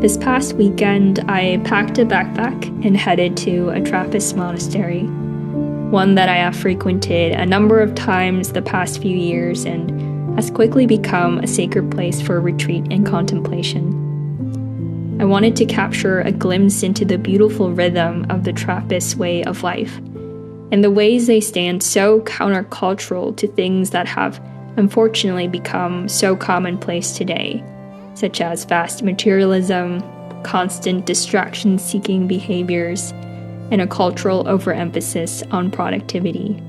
This past weekend, I packed a backpack and headed to a Trappist monastery, one that I have frequented a number of times the past few years and has quickly become a sacred place for retreat and contemplation. I wanted to capture a glimpse into the beautiful rhythm of the Trappist way of life, and the ways they stand so countercultural to things that have unfortunately become so commonplace today, such as fast materialism, constant distraction-seeking behaviors, and a cultural overemphasis on productivity.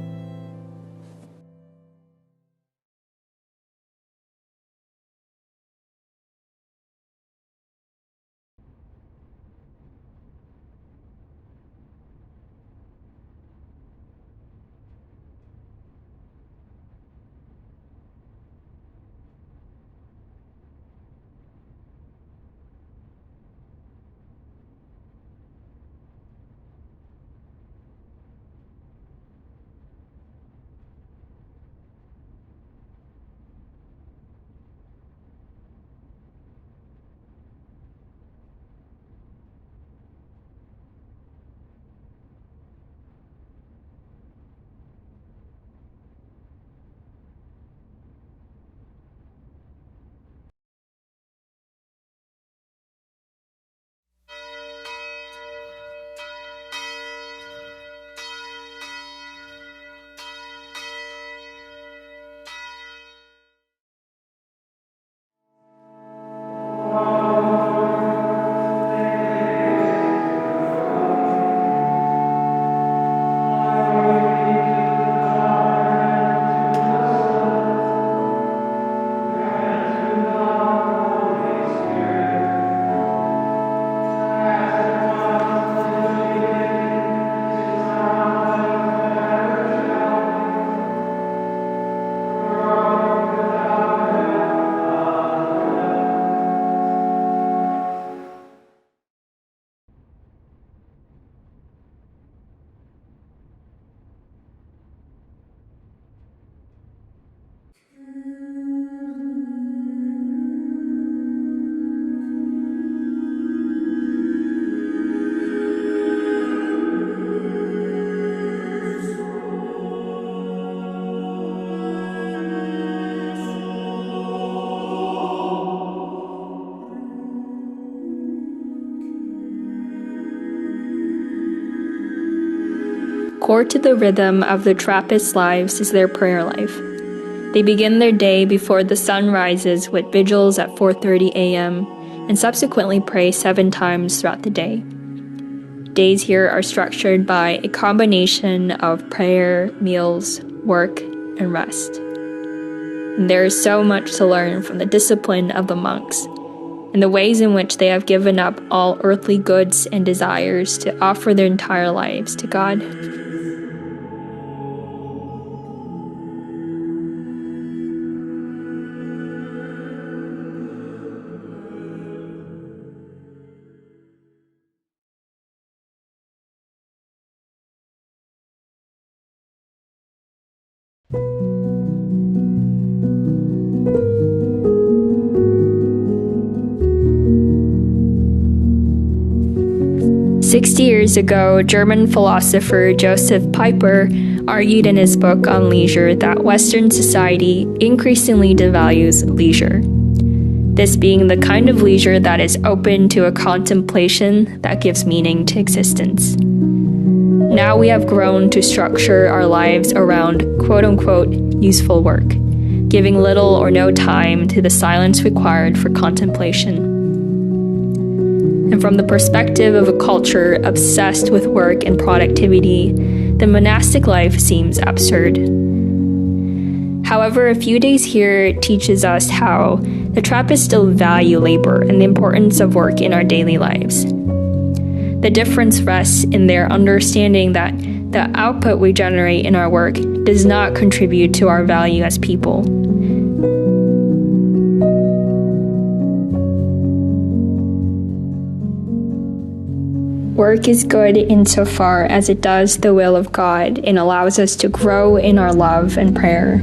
Core to the rhythm of the Trappist lives is their prayer life. They begin their day before the sun rises with vigils at 4:30 a.m. and subsequently pray 7 times throughout the day. Days here are structured by a combination of prayer, meals, work, and rest. And there is so much to learn from the discipline of the monks and the ways in which they have given up all earthly goods and desires to offer their entire lives to God. "60 years ago, German philosopher Joseph Pieper argued in his book on leisure that Western society increasingly devalues leisure. this being the kind of leisure that is open to a contemplation that gives meaning to existence. Now we have grown to structure our lives around quote-unquote useful work, giving little or no time to the silence required for contemplation. And from the perspective of a culture obsessed with work and productivity, the monastic life seems absurd. However, a few days here teaches us how the Trappists still value labor and the importance of work in our daily lives. The difference rests in their understanding that the output we generate in our work does not contribute to our value as people. Work is good insofar as it does the will of God and allows us to grow in our love and prayer.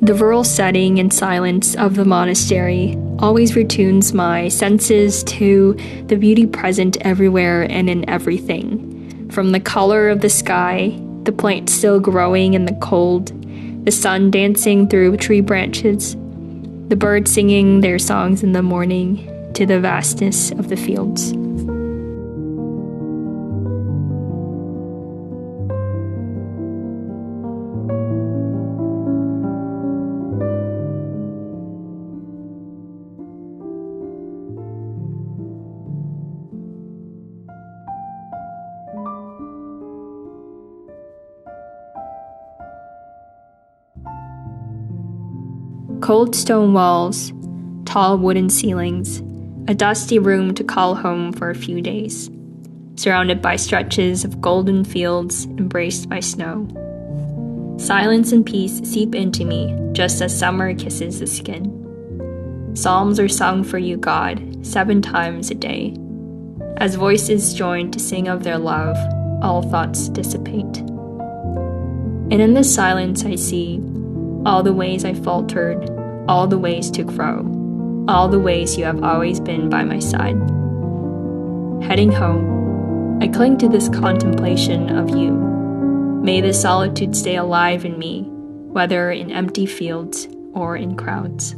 The rural setting and silence of the monastery always retunes my senses to the beauty present everywhere and in everything. From the color of the sky, the plants still growing in the cold, the sun dancing through tree branches, the birds singing their songs in the morning, to the vastness of the fields. Cold stone walls, tall wooden ceilings, a dusty room to call home for a few days, surrounded by stretches of golden fields embraced by snow. Silence and peace seep into me just as summer kisses the skin. Psalms are sung for you, God, 7 times a day. As voices join to sing of their love, all thoughts dissipate. And in this silence I see all the ways I faltered, all the ways to grow, all the ways you have always been by my side. Heading home, I cling to this contemplation of you. May this solitude stay alive in me, whether in empty fields or in crowds.